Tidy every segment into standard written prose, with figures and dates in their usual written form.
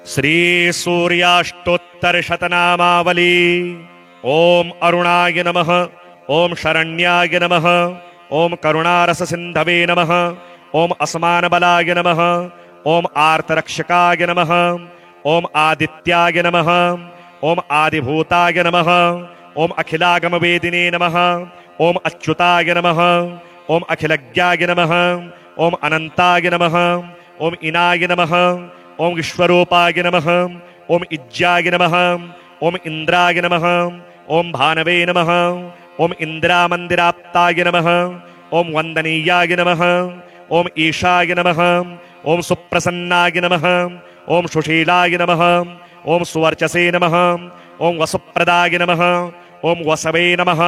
श्री सूर्याष्टोत्तर शतनामावली। ओम अरुणाय नमः, ओम शरण्याय नमः, ओम करुणारस सिंधवे नमः, ओम असमान बलाय नमः, ओम आर्तरक्षकाय नमः, ओम आदित्याय नमः, ओम आदिभूताय नमः, ओम अखिलागम वेदिने नमः, ओम अच्युताय नमः, ओम अखिलज्ञाय नमः, ओम अनंताय नमः, ओम इनाय नमः, ओम विश्वरूपाय नमः, ओम इज्जाय नमः, ओम इंद्राय नमः, ओम भानवे नमः, ओम इंद्रामंदिराप्ताय नमः, ओम वंदनीयाय नमः, ओम ईशाय नमः, ओम सुप्रसन्नाय नमः, ओम सुशीलाय नमः, ओम सुवर्चसे नमः, ओम वसुप्रदाय नमः, ओम वसवे नमः,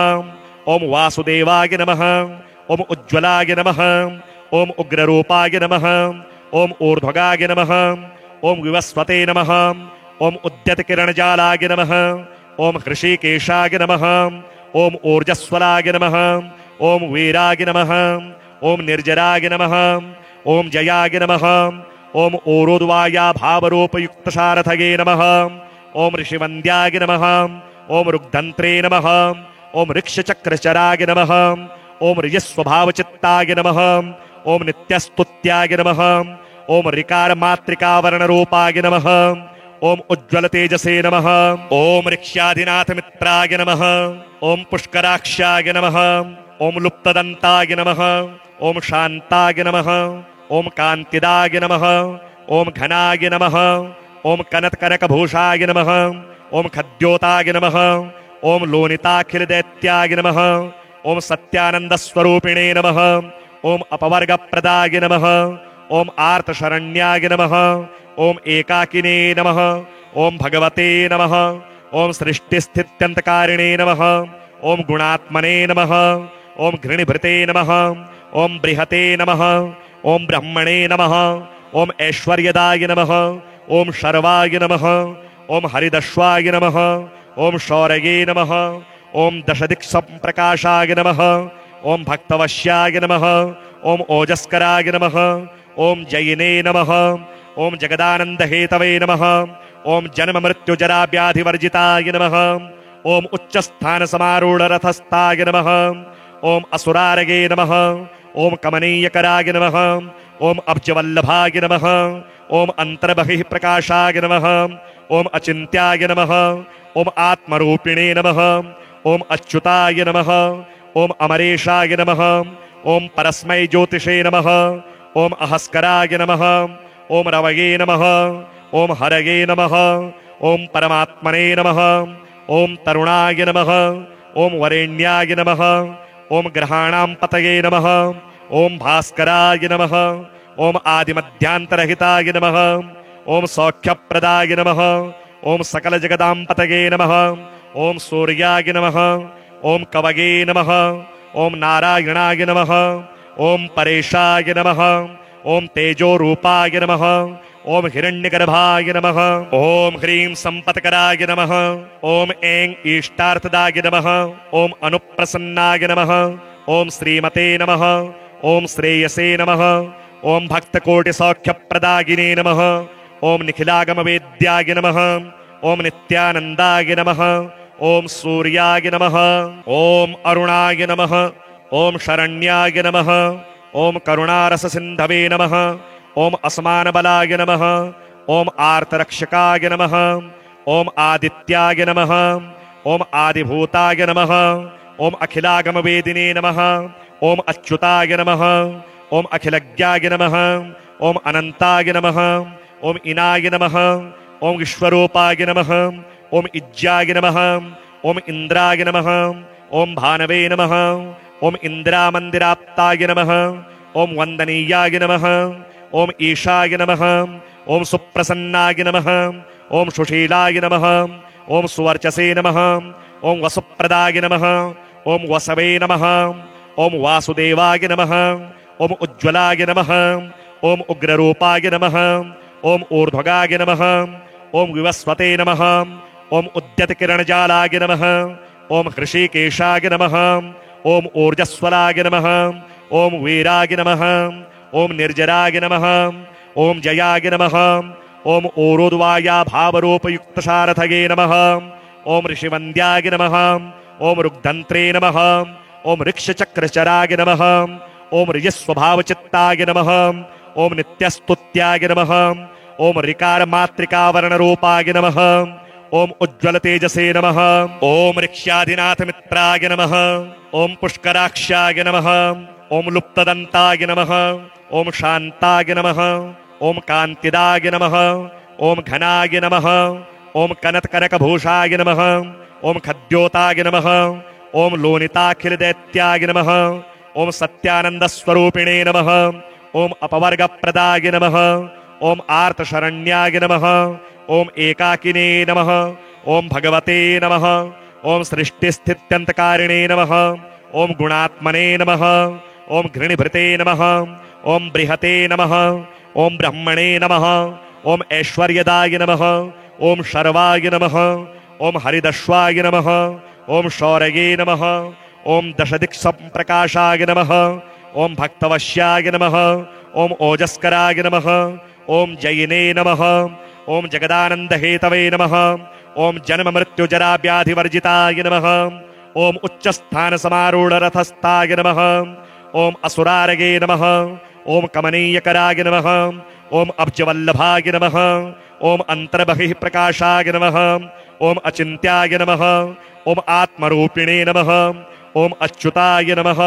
ओम वासुदेवाय नमः, ओम उज्ज्वलाय नमः, ओम उग्ररूपाय नमः, ओम ऊर्ध्वगाय नमः, ओम विवस्वते नमः, ओम उद्यत किरणजालाय नमः, ओम हृषिकेशाय नमः, ओम ऊर्जस्वलाय नमः, ओम वीराय नमः, ओम निर्जराय नमः, ओम जयाय नमः, ओम ऊरुद्वाया भावरूपयुक्त सारथये नमः, ओम ऋषिवन्द्याय नमः, ओम ऋग्धन्त्रे नमः, ओम ऋक्षचक्रचराय नमः, ओम ऋजस्वभावचित्ताय नमः, ओम नित्यस्तुत्याय नमः, ओम ऋकार मातृकावर्ण रूपाय नमः, ओम उज्ज्वल तेजसे नमः, ओम ऋक्ष्याधिनाथ मित्राय नमः, ओम पुष्कराक्षाय नमः, ओम लुप्तदंताय नमः, ओम शांताय नमः, ओम कांतिदाय नमः, ओम घनाय नमः, ओम कनत्कनकभूषाय नमः, ओम खद्योताय नमः, ओम लोनिताखिल दैत्याय नमः, ओम सत्यानंद स्वरूपिणे नमः, ओम अपवर्गप्रदाय नमः, ओम आर्तशरण्याय नमः, ओम एकाकिने नमः, ओम भगवते नमः, ओम सृष्टिस्थित्यन्तकारिणे नमः, ओम गुणात्मने नमः, ओम घृणिभृते नमः, ओम बृहते नमः, ओम ब्रह्मणे नमः, ओम ऐश्वर्यदाय नमः, ओम शर्वाय नमः, ओम हरिदश्वाय नमः, ओम शौरये नमः, ओम दशदिक्संप्रकाशाय नमः, ओम भक्तवश्याय नमः, ओम ओजस्कराय नमः, ओम जयिने नमः, ओम जगदानंद हेतवे नमः, ओम जन्म मृत्यु जरा व्याधि वर्जिताय नमः, ओम उच्च स्थान समारूढ़ रथस्थाय नमः, ओम असुरारगे नमः, ओम कमनीयकराय नमः, ओम अब्जवल्लभाय नमः, ओम अंतर्बहिः प्रकाशाय नमः, ओम अचिन्त्याय नमः, ओम आत्मरूपिणे नमः, ओम अच्युताय नमः, ओम अमरेशाय नमः, ओम परस्मै ज्योतिषे नमः, ओम अहस्कराय नमः, ओम रवये नमः, ओम हरये नमः, ओम परमात्मने नमः, ओम तरुणाय नमः, ओम वरेण्याय नमः, ओम ग्रहाणां पतये नमः, ओम भास्कराय नमः, ओम आदिमध्यांतरहिताय नमः, ओम सौख्यप्रदाय नमः, ओम सकल जगदां पतये नमः, ओम सूर्याय नमः, ओम कवये नमः, ओम नारायणाय नमः, ओम परेशाय नमः, ओम तेजो रूपाय नमः, ओम हिरण्यगर्भाय नमः, ओम ह्रीं संपत्कराय नमः, ओम ऐं इष्टार्थदाय नमः, ओम अनुप्रसन्नाय नमः, ओम श्रीमते नमः, ओम श्रेयसे नमः, ओम भक्तकोटिसौख्यप्रदायिने नमः, ओम निखिलागमवेद्याय नमः, ओम नित्यानन्दाय नमः, ओम सूर्याय नमः, ओम अरुणाय नमः, ओम शरण्याय नमः, ओम करुणारस सिंधवे नमः, ओम असमान बलाय नमः, ओम आर्तरक्षकाय नमः, ओम आदित्याय नमः, ओम आदिभूताय नमः, ओम अखिलागम वेदिने नमः, ओम अच्युताय नमः, ओम अखिलज्ञाय नमः, ओम अनंताय नमः, ओम इनाय नमः, ओम विश्वरूपाय नमः, ओम इज्जाय नमः, ओम इंद्राय नमः, ओम भानवे नमः, ओम इंद्रामंदिराप्ताय नमः, ओम वंदनीयाय नमः, ओम ईशाय नमः, ओम सुप्रसन्नाय नमः, ओम सुशीलाय नमः, ओम सुवर्चसे नमः, ओम वसुप्रदाय नमः, ओम वसवे नमः, ओम वासुदेवाय नमः, ओम उज्ज्वलाय नमः, ओम उग्ररूपाय नमः, ओम ऊर्ध्वगाय नमः, ओम विवस्वते नमः, ओम उद्यत किरणजालाय नमः, ओम हृषिकेशाय नमः, ओम ऊर्जस्वलाय नमः, ओम वीराय नमः, ओम निर्जराय नमः, ओम जयाय नमः, ओम ओरोद्वाया भावरूपयुक्त सारथगे नमः। ओम ऋषिवन्द्याय नमः। ओम ऋग्धन्त्रे नमः। ओम ऋक्षचक्रचराय नमः। ओम ऋजस्वभावचित्ताय नमः। ओम नित्यस्तुत्याय नमः। ओम ऋकार मातृकावरणरूपाय नमः। ओम उज्ज्वल तेजसे नमः। ओम ऋक्ष्याधिनाथ मित्राय नमः। ओम पुष्कराक्षाय नमः। ओम लुप्तदन्ताय नमः। ओम शान्ताय नमः। ओम कान्तिदाय नमः। ओम घनाय नमः। ओम कनत्कनकभूषाय नमः। ओम खद्योताय नमः। ओम लोनिताखिलदैत्याय नमः। ओम सत्यानन्दस्वरूपिणे नमः। ओम अपवर्गप्रदाय नमः। ओम आर्तशरण्याय नमः। ओम एकाकिने नमः। ओम भगवते नमः। ओम सृष्टिस्थित्यन्तकारिणे नमः। ओम गुणात्मने नमः। ओम घृणिभृते नमः। ओम बृहते नमः। ओम ब्रह्मणे नमः। ओम ऐश्वर्यदाय नमः। ओम शर्वाय नमः। ओम हरिदश्वाय नमः। ओम शौरये नमः। ओम दशदिक्सम्प्रकाशाय नमः। ओम भक्तवश्याय नमः। ओम ओजस्कराय नमः। ओम जयिने नमः। ओम जगदानन्दहेतवे नमः। ओम जन्म मृत्यु जरा व्याधिवर्जिताय नमः। ओम उच्चस्थानसमारूढरथस्थाय नमः। ओम असुरारगे नमः। ओम कमनीयकराय नमः। ओम अब्जवल्लभाय नमः। ओम अन्तर्बहिः प्रकाशाय नमः। ओम अचिन्त्याय नमः। ओम आत्मरूपिणे नमः। ओम अच्युताय नमः।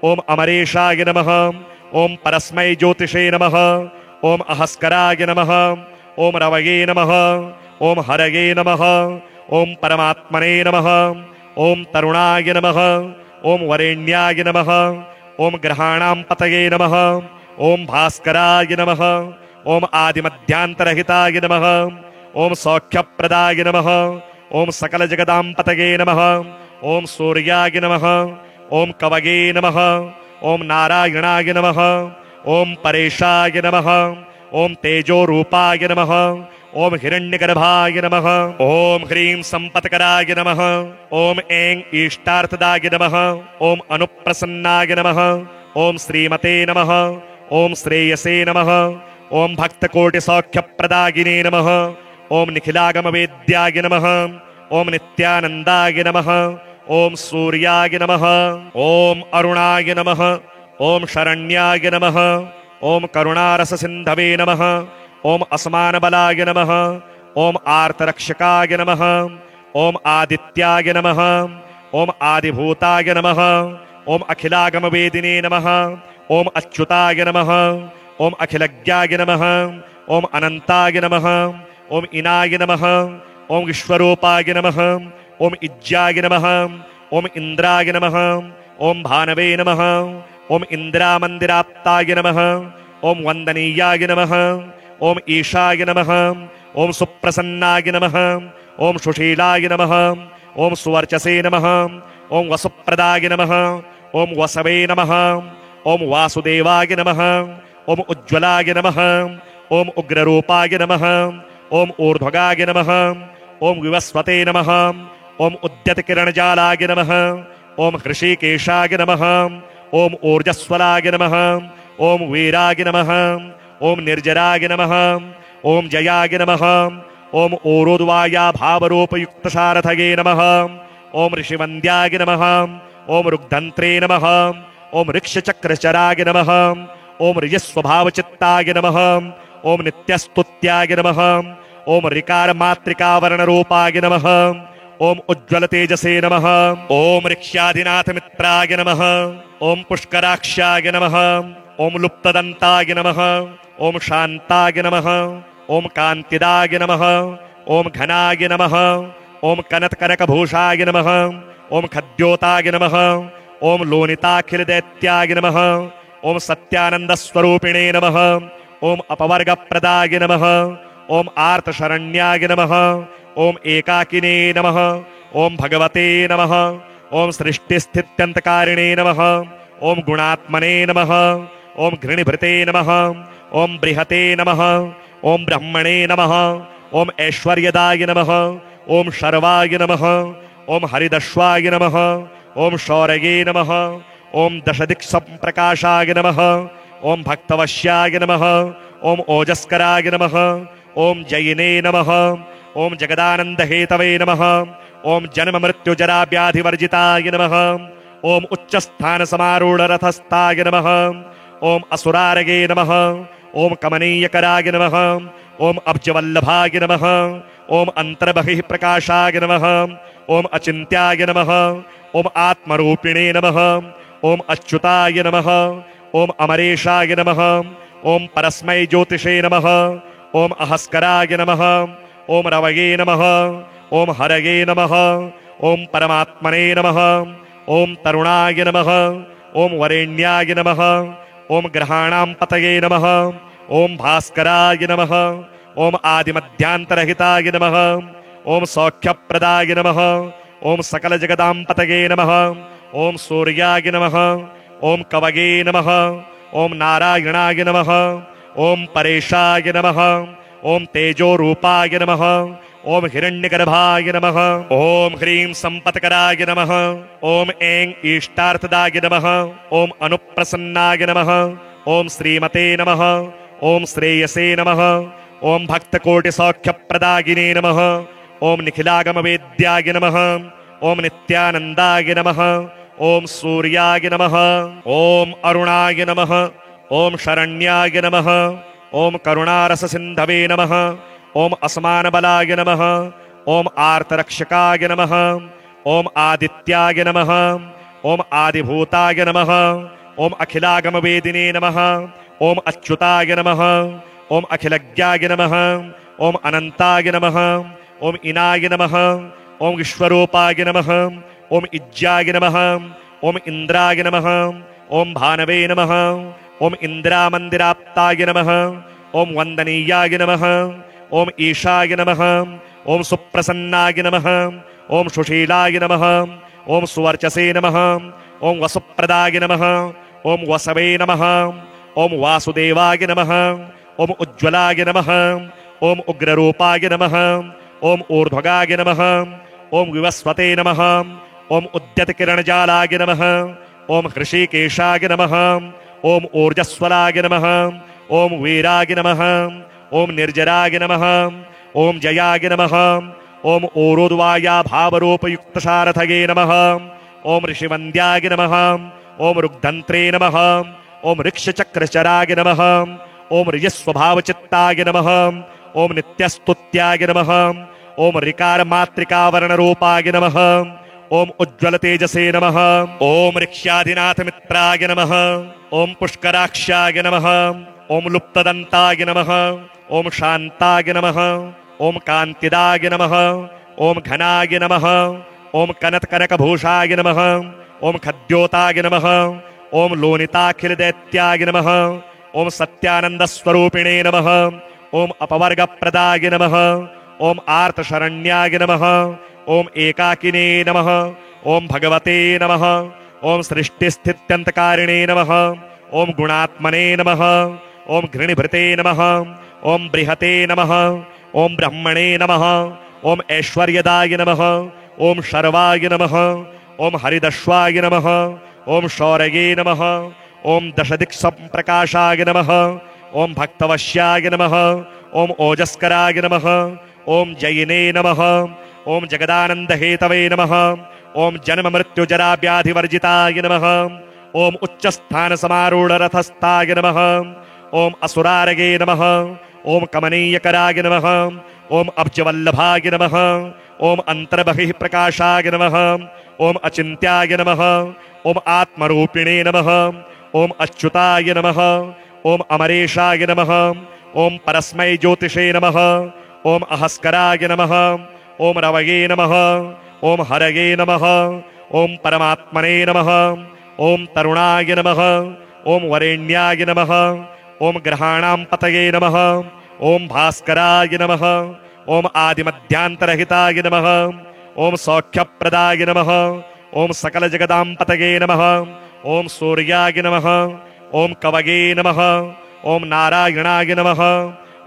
ओम अमरेशाय नमः। ओम परस्मै ज्योतिषे नमः। ओम अहस्कराय नमः। ओम रवये नमः। ओम हरये नमः। ओम परमात्मने नमः। ओम तरुणाय नमः। ओम वरेण्याय नमः। ओम ग्रहाणां पतये नमः। ओम भास्कराय नमः। ओम आदिमध्यांतरहिताय नमः। ओम सौख्यप्रदाय नमः। ओम सकल जगदां पतये नमः। ओम सूर्याय नमः। ओम कवये नमः। ओम नारायणाय नमः। ओम परेशाय नमः। ओम तेजोरूपाय नमः। ओम हिरण्यगर्भाय नमः। ओम ह्रीं संपत्कराय नमः। ओम ऐं इष्टार्थदाय नमः। ओम अनुप्रसन्नाय नमः। ओम श्रीमते नमः। ओम श्रेयसे नमः। ओम भक्तकोटिसौख्यप्रदायिने नमः। ओम निखिलागमवेद्याय नमः। ओम नित्यानन्दाय नमः। ओम सूर्याय नमः। ओम अरुणाय नमः। ओम शरण्याय नमः। ओम करुणारससिन्धवे नमः। ओम असमानबलाय नमः। ओम आर्तरक्षकाय नमः। ओम आदित्याय नमः। ओम आदिभूताय नमः। ओम अखिलागमवेदिने नमः। ओम अच्युताय नमः। ओम अखिलज्ञाय नमः। ओम अनन्ताय नमः। ओम इनाय नमः। ओम विश्वरूपाय नमः। ओम इज्जाय नमः। ओम इंद्राय नमः। ओम भानवे नमः। ओम इंदिरामन्दिराप्ताय नमः। ओम वन्दनीयाय नमः। ओम ईशाय नमः। ओम सुप्रसन्नाय नमः। ओम सुशीलाय नमः। ओम सुवर्चसे नमः। ओम वसुप्रदाय नमः। ओम वसवे नमः। ओम वासुदेवाय नमः। ओम उज्ज्वलाय नमः। ओम उग्ररूपाय नमः। ओम ऊर्ध्वगाय नमः। ओम विवस्वते नमः। ओम उद्यतकिरणजालाय नमः। ओम हृषीकेशाय नमः। ओम ऊर्जस्वलाय नमः। ओम वीराय नमः। ओम निर्जराय नमः। ओम जयाय नमः। ओम ओरोद्वाया भावरूपयुक्त सारथगे नमः। ओम ऋषिवन्द्याय नमः। ओम ऋग्धन्त्रे नमः। ओम ऋक्षचक्रचराय नमः। ओम ऋजस्वभावचित्ताय नमः। ओम नित्यस्तुत्याय नमः। ओम ऋकार मातृकावरणरूपाय नमः। ओम उज्ज्वल तेजसे नमः। ओम ऋक्ष्याधिनाथ मित्राय नमः। ओम पुष्कराक्षाय नमः। ओम लुप्तदन्ताय नमः। ओम शान्ताय नमः। ओम कान्तिदाय नमः। ओम घनाय नमः। ओम कनत्कनकभूषाय नमः। ओम खद्योताय नमः। ओम लोनिताखिलदैत्याय नमः। ओम सत्यानन्दस्वरूपिणे नमः। ओम अपवर्गप्रदाय नमः। ओम आर्तशरण्याय नमः। ओम एकाकिने नमः। ओम भगवते नमः। ओम सृष्टिस्थित्यन्तकारिणे नमः। ओम गुणात्मने नमः। ओम घृणिभृते नमः। ओम बृहते नमः। ओम ब्रह्मणे नमः। ओम ऐश्वर्यदाय नमः। ओम शर्वाय नमः। ओम हरिदश्वाय नमः। ओम शौरये नमः। ओम दशदिक्सम्प्रकाशाय नमः। ओम भक्तवश्याय नमः। ओम ओजस्कराय नमः। ओम जयिने नमः। ओम जगदानंद हेतवे नमः। ओम जन्म मृत्यु जरा व्याधि वर्जिताय नमः। ओम उच्च स्थान समारूढ़ रथस्थाय नमः। ओम असुरारगे नमः। ओम कमनीयकराय नमः। ओम अब्जवल्लभाय नमः। ओम अंतर्बहिः प्रकाशाय नमः। ओम अचिन्त्याय नमः। ओम आत्मरूपिणे नमः। ओम अच्युताय नमः। ओम अमरेशाय नमः। ओम परस्मै ज्योतिषे नमः। ओम अहस्कराय नमः। ओम रवये नमः। ओम हरये नमः। ओम परमात्मने नमः। ओम तरुणाय नमः। ओम वरेण्याय नमः। ओम ग्रहाणां पतये नमः। ओम भास्कराय नमः। ओम आदिमध्यांतरहिताय नमः। ओम सौख्यप्रदाय नमः। ओम सकल जगदां पतये नमः। ओम सूर्याय नमः। ओम कवये नमः। ओम नारायणाय नमः। ओम परेशाय नमः। ओम तेजो रूपाय नमः। ओम हिरण्यगर्भाय नमः। ओम ह्रीं संपत्कराय नमः। ओम ऐं इष्टार्थदाय नमः। ओम अनुप्रसन्नाय नमः। ओम श्रीमते नमः। ओम श्रेयसे नमः। ओम भक्तकोटिसौख्यप्रदायिने नमः। ओम निखिलागमवेद्याय नमः। ओम नित्यानन्दाय नमः। ओम सूर्याय नमः। ओम अरुणाय नमः। ओम शरण्याय नमः। ओम करुणारससिन्धवे नमः। ओम असमानबलाय नमः। ओम आर्तरक्षकाय नमः। ओम आदित्याय नमः। ओम आदिभूताय नमः। ओम अखिलागमवेदिने नमः। ओम अच्युताय नमः। ओम अखिलज्ञाय नमः। ओम अनन्ताय नमः। ओम इनाय नमः। ओम विश्वरूपाय नमः। ओम इज्जाय नमः। ओम इंद्राय नमः। ओम भानवे नमः। ओम इंद्रामंदिराप्ताय नमः। ओम वंदनीयाय नमः। ओम ईशाय नमः। ओम सुप्रसन्नाय नमः। ओम सुशीलाय नमः। ओम सुवर्चसे नमः। ओम वसुप्रदाय नमः। ओम वसवे नमः। ओम वासुदेवाय नमः। ओम उज्ज्वलाय नमः। ओम उग्ररूपाय नमः। ओम ऊर्ध्वगाय नमः। ओम विवस्वते नमः। ओम उद्यतकिरणजालाय नमः। ओम हृषिकेशाय नमः। ओम ऊर्जस्वलाय नमः। ओम वीराय नमः। ओम निर्जराय नमः। ओम जयाय नमः। ओम ऊरुद्वाया भावरूपयुक्तसारथये नमः। ओम ऋषिवन्द्याय नमः। ओम ऋग्धन्त्रे नमः। ओम ऋक्षचक्रचराय नमः। ओम ऋजस्वभावचित्ताय नमः। ओम नित्यस्तुत्याय नमः। ओम ऋकारमातृकावर्णरूपाय नमः। ओम उज्ज्वल तेजसे नमः। ओम ऋक्ष्याधिनाथ मित्राय नमः। ओम पुष्कराक्षाय नमः। ओम लुप्तदन्ताय नमः। ओम शान्ताय नमः। ओम कान्तिदाय नमः। ओम घनाय नमः। ओम कनत्कनकभूषाय नमः। ओम खद्योताय नमः। ओम लोनिताखिलदैत्याय नमः। ओम सत्यानन्दस्वरूपिणे नमः। ओम अपवर्गप्रदाय नमः। ओम आर्तशरण्याय नमः। ओम एकाकिने नमः। ओम भगवते नमः। ओम सृष्टिस्थित्यन्तकारिणे नमः। ओम गुणात्मने नमः। ओम घृणिभृते नमः। ओम बृहते नमः। ओम ब्रह्मणे नमः। ओम ऐश्वर्यदाय नमः। ओम शर्वाय नमः। ओम हरिदश्वाय नमः। ओम शौरये नमः। ओम दशदिक्संप्रकाशाय नमः। ओम भक्तवश्याय नमः। ओम ओजस्कराय नमः। ओम जयिने नमः। ओम जगदानंद हेतवे नमः। ओम जन्म मृत्यु जरा व्याधि वर्जिताय नमः। ओम उच्च स्थान समारूढ़ रथस्थाय नमः। ओम असुरारगे नमः। ओम कमनीयकराय नमः। ओम अब्जवल्लभाय नमः। ओम अंतर्बहिः प्रकाशाय नमः। ओम अचिन्त्याय नमः। ओम आत्मरूपिणे नमः। ओम अच्युताय नमः। ओम अमरेशाय नमः। ओम परस्मै ज्योतिषे नमः। ओम अहस्कराय नमः। ओम रवये नमः। ओम हरये नमः। ओम परमात्मने नमः। ओम तरुणाय नमः। ओम वरेण्याय नमः। ओम ग्रहाणां पतये नमः। ओम भास्कराय नमः। ओम आदिमध्यांतरहिताय नमः। ओम सौख्यप्रदाय नमः। ओम सकल जगदां पतये नमः। ओम सूर्याय नमः। ओम कवये नमः। ओम नारायणाय नमः।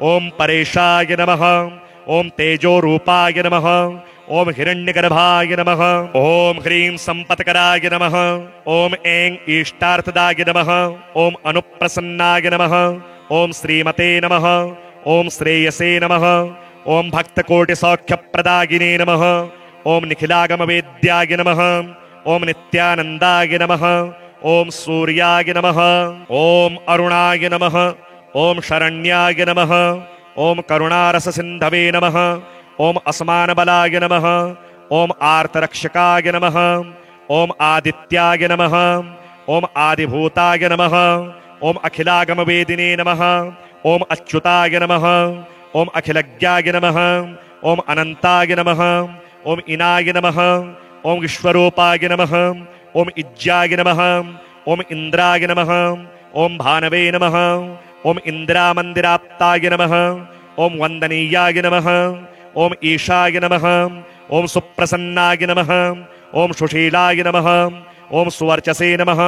ओम परेशाय नमः। ओम तेजो रूपाय नमः। ओम हिरण्यगर्भाय नमः। ओम ह्रीं संपत्कराय नमः। ओम ऐं इष्टार्थदाय नमः। ओम अनुप्रसन्नाय नमः। ओम श्रीमते नमः। ओम श्रेयसे नमः। ओम भक्तकोटिसौख्यप्रदायिने नमः। ओम निखिलागमवेद्याय नमः। ओम नित्यानन्दाय नमः। ओम सूर्याय नमः। ओम अरुणाय नमः। ओम शरण्याय नमः। ओम करुणारससिन्धवे नमः। ओम असमानबलाय नमः। ओम आर्तरक्षकाय नमः। ओम आदित्याय नमः। ओम आदिभूताय नमः। ओम अखिलागमवेदिने नमः। ओम अच्युताय नमः। ओम अखिलज्ञाय नमः। ओम अनन्ताय नमः। ओम इनाय नमः। ओम विश्वरूपाय नमः। ओम इज्जाय नमः। ओम इंद्राय नमः। ओम भानवे नमः। ओम इंद्रामन्दिराप्ताय नमः। ओम वन्दनीयाय नमः। ओम ईशाय नमः। ओम सुप्रसन्नाय नमः। ओम सुशीलाय नमः। ओम सुवर्चसे नमः।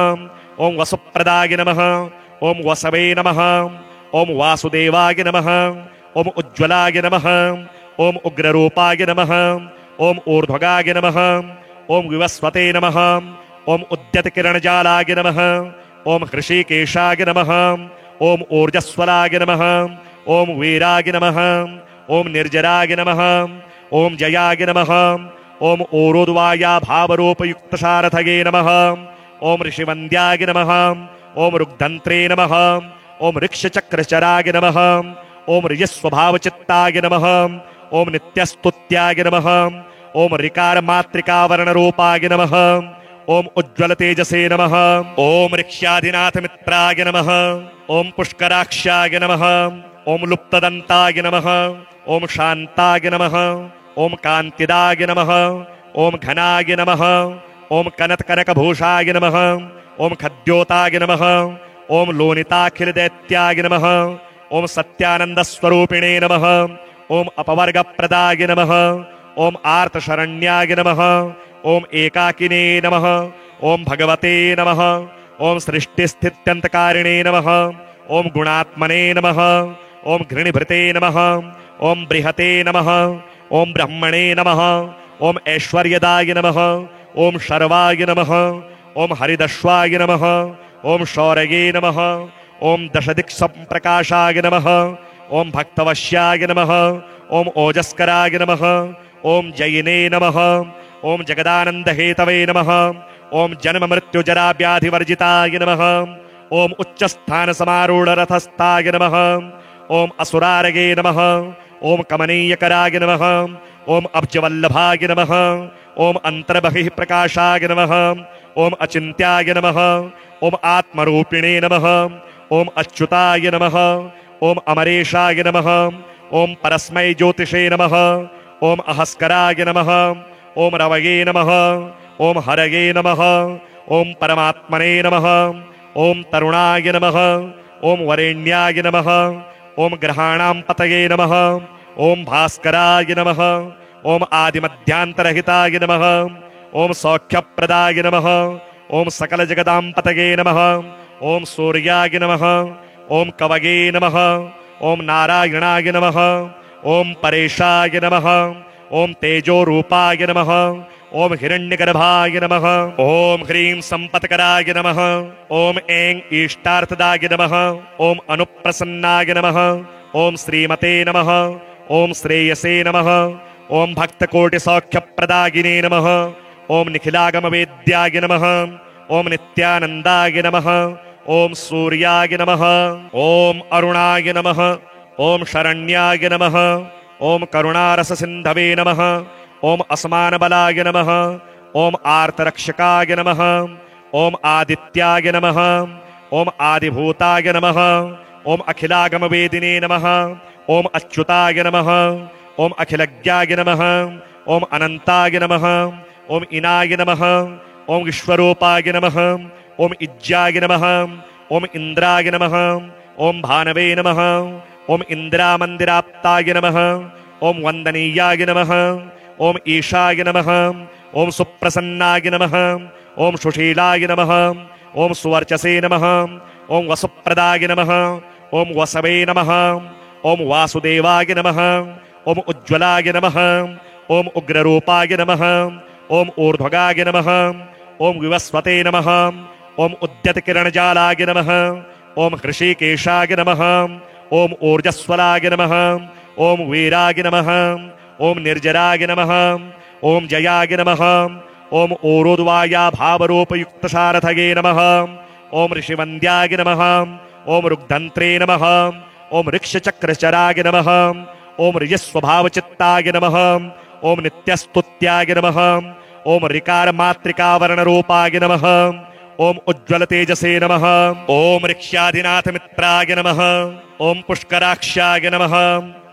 ओम वसुप्रदाय नमः। ओम वसवे नमः। ओम वासुदेवाय नमः। ओम उज्ज्वलाय नमः। ओम उग्ररूपाय नमः। ओम ऊर्ध्वगाय नमः। ओम विवस्वते नमः। ओम उद्यतकिरणजालाय नमः। ओम हृषीकेशाय नमः। ओम ऊर्जस्वलाय नमः। ओम वीराय नमः। ओम निर्जराय नमः। ओम जयाय नमः। ओम ऊरुद्वाया भावरूपयुक्तसारथये नमः। ओम ऋषिवन्द्याय नमः। ओम ऋग्धन्त्रे नमः। ओम ऋक्षचक्रचराय नमः। ओम ऋजस्वभावचित्ताय नमः। ओम नित्यस्तुत्याय नमः। ओम ऋकारमात्रिकावर्णरूपाय नमः। ओम उज्ज्वल तेजसे नमः। ओम ऋक्ष्याधिनाथ मित्राय नमः। ओम पुष्कराक्षाय नमः। ओम लुप्तदन्ताय नमः। ओम शान्ताय नमः। ओम कान्तिदाय नमः। ओम घनाय नमः। ओम कनत्कनकभूषाय नमः। ओम खद्योताय नमः। ओम लोनिताखिलदैत्याय नमः। ओम सत्यानन्दस्वरूपिणे नमः। ओम अपवर्गप्रदाय नमः। ओम आर्तशरण्याय नमः। ओम एकाकिने नमः। ओम भगवते नमः। ओम सृष्टिस्थित्यन्तकारिणे नमः। ओम गुणात्मने नमः। ओम घृणिभृते नमः। ओम बृहते नमः। ओम ब्रह्मणे नमः। ओम ऐश्वर्यदाय नमः। ओम शर्वाय नमः। ओम हरिदश्वाय नमः। ओम शौरये नमः। ओम दशदिक्सम्प्रकाशाय नमः। ओम भक्तवश्याय नमः। ओम ओजस्कराय नमः। ओम जयिने नमः। ओम जगदानन्दहेतवे नमः। ओम जन्ममृत्युजराव्याधिवर्जिताय नमः। ओम उच्चस्थानसमारूढरथस्थाय नमः। ओम असुरारगे नमः। ओम कमनीयकराय नमः। ओम अब्जवल्लभाय नमः। ओम अन्तर्बहिः प्रकाशाय नमः। ओम अचिन्त्याय नमः। ओम आत्मरूपिणे नमः। ओम अच्युताय नमः। ओम अमरेशाय नमः। ओम परस्मै ज्योतिषे नमः। ओम अहस्कराय नमः। ओम रवये नमः। ओम हरये नमः। ओम परमात्मने नमः। ओम तरुणाय नमः। ओम वरेण्याय नमः। ओम ग्रहाणां पतये नमः। ओम भास्कराय नमः। ओम आदिमध्यान्तरहिताय नमः। ओम सौख्यप्रदाय नमः। ओम सकलजगदां पतये नमः। ओम सूर्याय नमः। ओम कवये नमः। ओम नारायणाय नमः। ओम परेशाय नमः। ओम तेजोरूपाय नमः। ओम हिरण्यगर्भाय नमः। ओम ह्रीं संपत्कराय नमः। ओम ऐं इष्टार्थदाय नमः। ओम अनुप्रसन्नाय नमः। ओम श्रीमते नमः। ओम श्रेयसे नमः। ओम भक्तकोटिसौख्यप्रदायिने नमः। ओम निखिलागमवेद्याय नमः। ओम नित्यानन्दाय नमः। ओम सूर्याय नमः। ओम अरुणाय नमः। ओम शरण्याय नमः। ओम करुणारससिन्धवे नमः। ओम असमानबलाय नमः। ओम आर्तरक्षकाय नमः। ओम आदित्याय नमः। ओम आदिभूताय नमः। ओम अखिलागमवेदिने नमः। ओम अच्युताय नमः। ओम अखिलज्ञाय नमः। ओम अनन्ताय नमः। ओम इनाय नमः। ओम विश्वरूपाय नमः। ओम इज्जाय नमः। ओम इंद्राय नमः। ओम भानवे नमः। ओम इंद्रामन्दिराप्ताय नमः। ओम वन्दनीयाय नमः। ओम ईशाय नमः। ओम सुप्रसन्नाय नमः। ओम सुशीलाय नमः। ओम सुवर्चसे नमः। ओम वसुप्रदाय नमः। ओम वसवे नमः। ओम वासुदेवाय नमः। ओम उज्ज्वलाय नमः। ओम उग्ररूपाय नमः। ओम ऊर्ध्वगाय नमः। ओम विवस्वते नमः। ओम उद्यतकिरणजालाय नमः। ओम हृषीकेशाय नमः। ओम ऊर्जस्वलाय नमः, ओम वीराय नमः, ओम निर्जराय नमः, ओम जयाय नमः, ओम ऊरुद्वाया भावरूपयुक्त सारथये नमः, ओम ऋषिवन्द्याय नमः, ओम ऋग्धन्त्रे नमः, ओम ऋक्षचक्रचराय नमः, ओम ऋजस्वभावचित्ताय नमः, ओम नित्यस्तुत्याय नमः, ओम ऋकार मातृकावर्णरूपाय नमः, ओम उज्ज्वल तेजसे नमः, ओम ऋक्ष्यादिनाथ मित्राय नमः, ओम पुष्कराक्षाय नमः,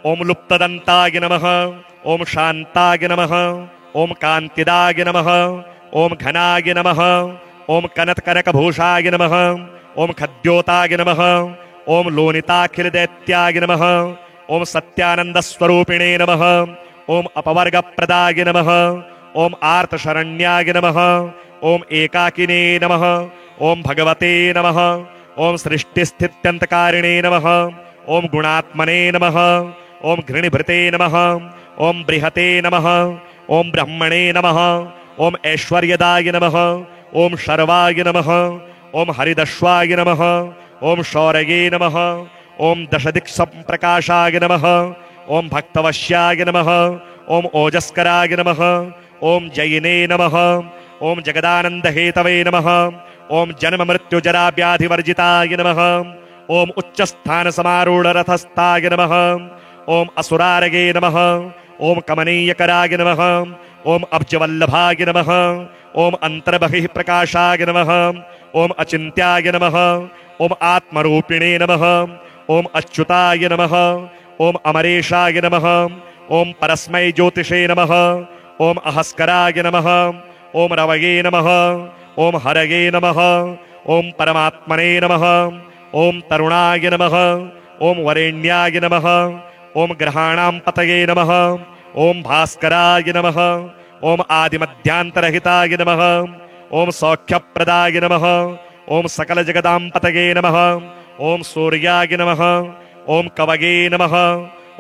ओम लुप्तदन्ताय नमः, ओम शान्ताय नमः, ओम कान्तिदाय नमः, ओम घनाय नमः, ओम कनत्कनकभूषाय नमः, ओम खद्योताय नमः, ओम लोनिताखिलदैत्याय नमः, ओम सत्यानन्दस्वरूपिणे नमः, ओम अपवर्गप्रदाय नमः, ओम आर्तशरण्याय नमः, ओम एकाकिने नमः, ओम भगवते नमः, ओम सृष्टिस्थित्यन्तकारिणे नमः, ओम गुणात्मने नमः, ओम घृणिभृते नमः, ओम बृहते नमः, ओम ब्रह्मणे नमः, ओम ऐश्वर्यदाय नमः, ओम शर्वाय नमः, ओम हरिदश्वाय नमः, ओम शौरये नमः, ओम दशदिक्सम्प्रकाशाय नमः, ओम भक्तवश्याय नमः, ओम ओजस्कराय नमः, ओम जयिने नमः, ओम जगदानन्दहेतवे नमः, ओम जन्म मृत्यु जरा व्याधिवर्जिताय नमः, ओम उच्चस्थानसमारूढरथस्थाय नमः, ओम असुरारगे नमः, ओम कमनीयकराय नमः, ओम अब्जवल्लभाय नमः, ओम अन्तर्बहिः प्रकाशाय नमः, ओम अचिन्त्याय नमः, ओम आत्मरूपिणे नमः, ओम अच्युताय नमः, ओम अमरेशाय नमः, ओम परस्मै ज्योतिषे नमः, ओम अहस्कराय नमः, ओम रवये नमः, ओम हरये नमः, ओम परमात्मने नमः, ओम तरुणाय नमः, ओम वरेण्याय नमः, ओम ग्रहाणां पतये नमः, ओम भास्कराय नमः, ओम आदिमध्यांतरहिताय नमः, ओम सौख्यप्रदाय नमः, ओम सकल जगदां पतये नमः, ओम सूर्याय नमः, ओम कवये नमः,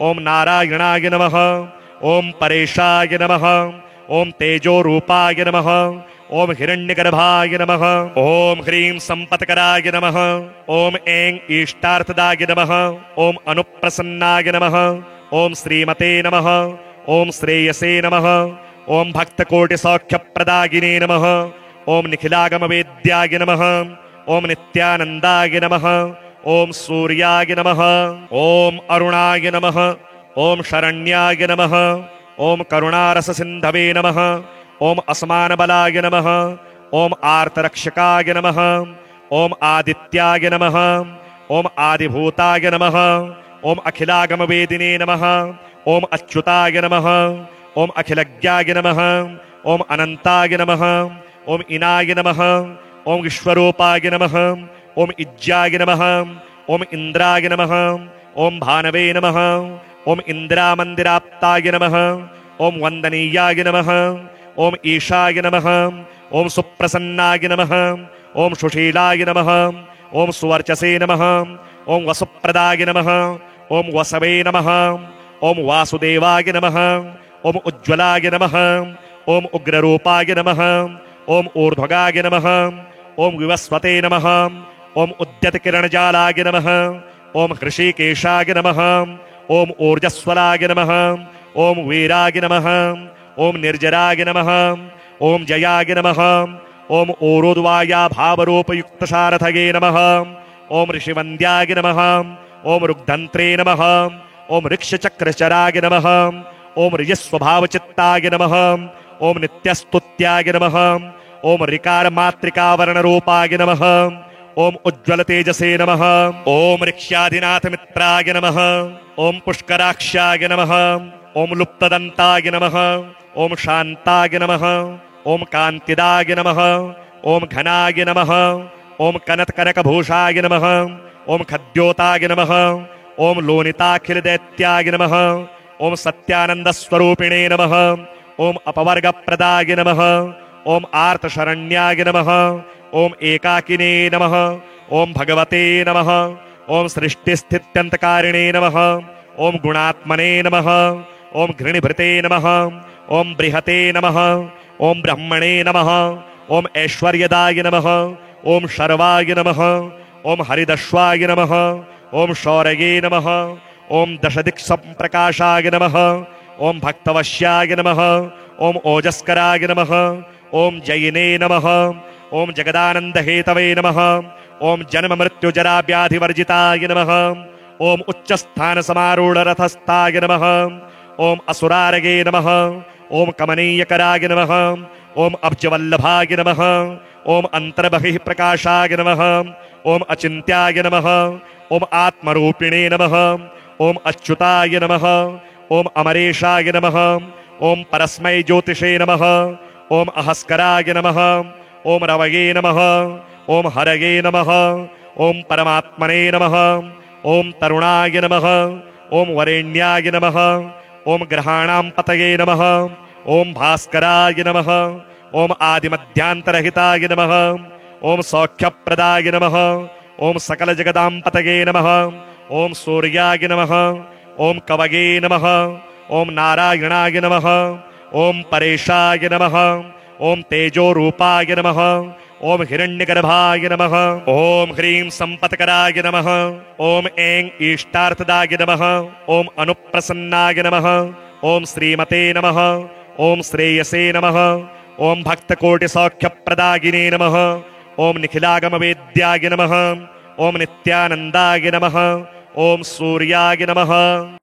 ओम नारायणाय नमः, ओम परेशाय नमः, ओम तेजोरूपाय नमः, ओम हिरण्यगर्भाय नमः, ओम ह्रीं संपत्कराय नमः, ओम ऐं इष्टार्थदाय नमः, ओम अनुप्रसन्नाय नमः, ओम श्रीमते नमः, ओम श्रेयसे नमः, ओम भक्तकोटिसौख्यप्रदायिने नमः, ओम निखिलागमवेद्याय नमः, ओम नित्यानन्दाय नमः, ओम सूर्याय नमः, ओम अरुणाय नमः, ओम शरण्याय नमः, ओम करुणारससिन्धवे नमः, ओम असमानबलाय नमः, ओम आर्तरक्षकाय नमः, ओम आदित्याय नमः, ओम आदिभूताय नमः, ओम अखिलागमवेदिने नमः, ओम अच्युताय नमः, ओम अखिलज्ञाय नमः, ओम अनन्ताय नमः, ओम इनाय नमः, ओम विश्वरूपाय नमः, ओम इज्जाय नमः, ओम इन्द्राय नमः, ओम भानवे नमः, ओम इन्द्रामन्दिराप्ताय नमः, ओम वन्दनीयाय नमः, ओम ईशाय नमः, ओम सुप्रसन्नाय नमः, ओम सुशीलाय नमः, ओम सुवर्चसे नमः, ओम वसुप्रदाय नमः, ओम वसवे नमः, ओम वासुदेवाय नमः, ओम उज्ज्वलाय नमः, ओम उग्ररूपाय नमः, ओम ऊर्ध्वगाय नमः, ओम विवस्वते नमः, ओम उद्यतकिरणजालाय नमः, ओम हृषीकेशाय नमः, ओम ऊर्जस्वलाय नमः, ओम वीराय नमः, ओम निर्जराय नमः, ओम जयाय नमः, ओम ऊरुद्वाया भावरूपयुक्त सारथये नमः, ओम ऋषिवन्द्याय नमः, ओम ऋग्धन्त्रे नमः, ओम ऋक्षचक्रचराय नमः, ओम ऋजस्वभावचित्ताय नमः, ओम नित्यस्तुत्याय नमः, ओम ऋकार मातृकावर्णरूपाय नमः, ओम उज्ज्वल तेजसे नमः, ओम ऋक्ष्यादिनाथ मित्राय नमः, ओम पुष्कराक्षाय नमः, ओम लुप्तदन्ताय नमः, ओम शान्ताय नमः, ओम कान्तिदाय नमः, ओम घनाय नमः, ओम कनत्कनकभूषाय नमः, ओम खद्योताय नमः, ओम लोनिताखिलदैत्याय नमः, ओम सत्यानन्दस्वरूपिणे नमः, ओम अपवर्गप्रदाय नमः, ओम आर्तशरण्याय नमः, ओम एकाकिने नमः, ओम भगवते नमः, ओम सृष्टिस्थित्यन्तकारिणे नमः, ओम गुणात्मने नमः, ओम घृणिभृते नमः, ओम बृहते नमः, ओम ब्रह्मणे नमः, ओम ऐश्वर्यदाय नमः, ओम शर्वाय नमः, ओम हरिदश्वाय नमः, ओम शौरये नमः, ओम दशदिक्संप्रकाशाय नमः, ओम भक्तवश्याय नमः, ओम ओजस्कराय नमः, ओम जयिने नमः, ओम जगदानंद हेतवे नमः, ओम जन्म मृत्यु जरा व्याधि वर्जिताय नमः, ओम उच्चस्थान समारूढ़ रथस्थाय नमः, ओम असुरारगे नमः, ओम कमनीयकराय नमः, ओम अब्जवल्लभाय नमः, ओम अंतर्बहिः प्रकाशाय नमः, ओम अचिन्त्याय नमः, ओम आत्मरूपिणे नमः, ओम अच्युताय नमः, ओम अमरेशाय नमः, ओम परस्मै ज्योतिषे नमः, ओम अहस्कराय नमः, ओम रवये नमः, ओम हरये नमः, ओम परमात्मने नमः, ओम तरुणाय नमः, ओम वरेण्याय नमः, ओम ग्रहाणां पतये नमः, ओम भास्कराय नमः, ओम आदिमध्यांतरहिताय नमः, ओम सौख्यप्रदाय नमः, ओम सकल जगदां पतये नमः, ओम सूर्याय नमः, ओम कवये नमः, ओम नारायणाय नमः, ओम परेशाय नमः, ओम तेजो रूपाय नमः, ओम हिरण्यगर्भाय नमः, ओम ह्रीं संपत्कराय नमः, ओम ऐं इष्टार्थदाय नमः, ओम अनुप्रसन्नाय नमः, ओम श्रीमते नमः, ओम श्रेयसे नमः, ओम भक्तकोटिसौख्यप्रदायिने नमः, ओम निखिलागमवेद्याय नमः, ओम नित्यानन्दाय नमः, ओम सूर्याय नमः।